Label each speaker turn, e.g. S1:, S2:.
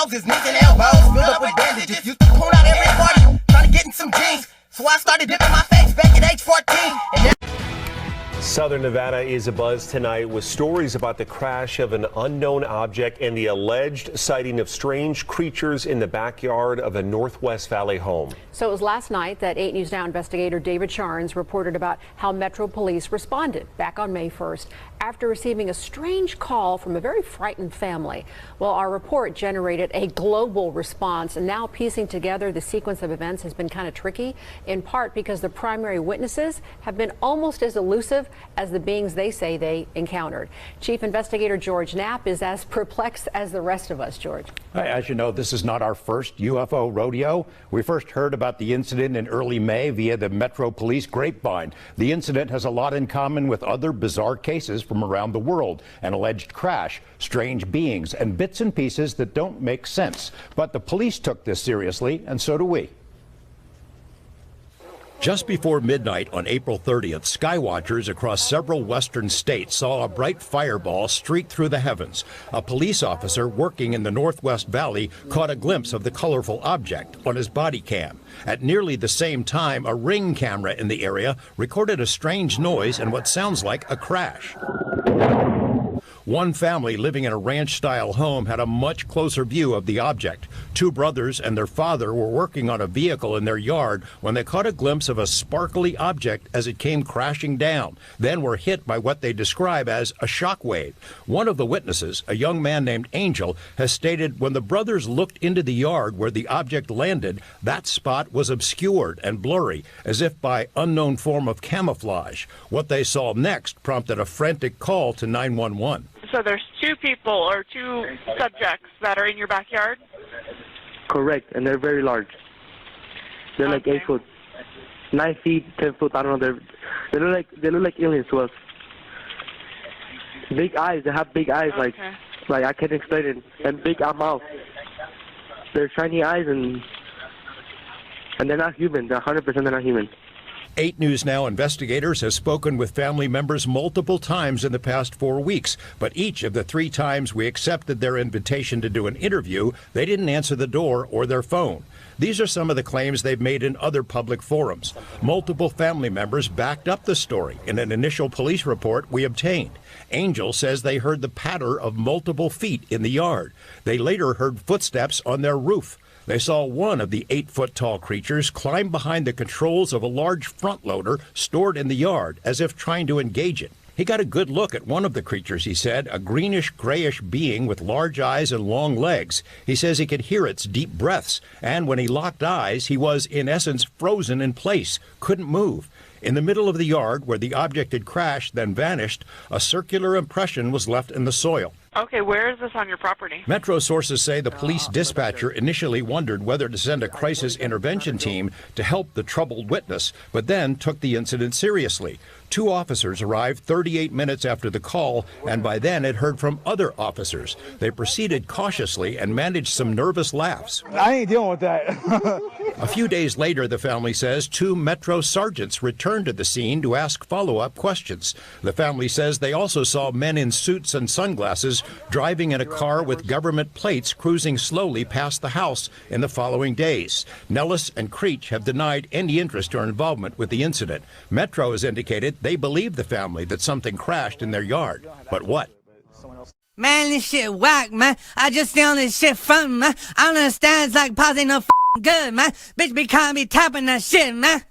S1: noses, knees and elbows, filled up with bandages. Used to pull out every party, trying to get in some jeans. So I started dipping my face back at age 14. And now
S2: Southern Nevada is abuzz tonight with stories about the crash of an unknown object and the alleged sighting of strange creatures in the backyard of a Northwest Valley home.
S3: So it was last night that 8 News Now investigator David Charnes reported about how Metro Police responded back on May 1st after receiving a strange call from a very frightened family. Well, our report generated a global response, and now piecing together the sequence of events has been kind of tricky, in part because the primary witnesses have been almost as elusive as the beings they say they encountered. Chief Investigator George Knapp is as perplexed as the rest of us. George.
S4: As you know, this is not our first UFO rodeo. We first heard about the incident in early May via the Metro Police grapevine. The incident has a lot in common with other bizarre cases from around the world: an alleged crash, strange beings, and bits and pieces that don't make sense. But the police took this seriously, and so do we. Just before midnight on April 30th, skywatchers across several western states saw a bright fireball streak through the heavens. A police officer working in the Northwest Valley caught a glimpse of the colorful object on his body cam. At nearly the same time, a Ring camera in the area recorded a strange noise and what sounds like a crash. One family living in a ranch-style home had a much closer view of the object. Two brothers and their father were working on a vehicle in their yard when they caught a glimpse of a sparkly object as it came crashing down, then were hit by what they describe as a shock wave. One of the witnesses, a young man named Angel, has stated when the brothers looked into the yard where the object landed, that spot was obscured and blurry, as if by unknown form of camouflage. What they saw next prompted a frantic call to 911.
S5: So there's two people or two subjects that are in your backyard?
S6: Correct, and they're very large. They're like 8 foot, 9 feet, 10 foot. I don't know. They look like aliens to us. Big eyes. They have big eyes, like I can't explain it. And big mouth. They're shiny eyes, and they're not human. They're 100% they're not human.
S4: 8 News Now investigators have spoken with family members multiple times in the past 4 weeks, but each of the 3 times we accepted their invitation to do an interview, they didn't answer the door or their phone. These are some of the claims they've made in other public forums. Multiple family members backed up the story in an initial police report we obtained. Angel says they heard the patter of multiple feet in the yard. They later heard footsteps on their roof. They saw one of the 8-foot-tall creatures climb behind the controls of a large front loader stored in the yard as if trying to engage it. He got a good look at one of the creatures, he said, a greenish-grayish being with large eyes and long legs. He says he could hear its deep breaths, and when he locked eyes, he was, in essence, frozen in place, couldn't move. In the middle of the yard where the object had crashed, then vanished, a circular impression was left in the soil.
S5: Okay, where is this on your property?
S4: Metro sources say the police dispatcher initially wondered whether to send a crisis intervention team to help the troubled witness, but then took the incident seriously. 2 officers arrived 38 minutes after the call, and by then had heard from other officers. They proceeded cautiously and managed some nervous laughs.
S7: I ain't dealing with that.
S4: A few days later, the family says 2 Metro sergeants returned to the scene to ask follow-up questions. The family says they also saw men in suits and sunglasses driving in a car with government plates cruising slowly past the house in the following days. Nellis and Creech have denied any interest or involvement with the incident. Metro has indicated they believe the family that something crashed in their yard. But what?
S8: Man, this shit whack, man. I just found this shit fun, man. I don't understand. It's like pause ain't no good, man. Bitch be calling me tapping that shit, man.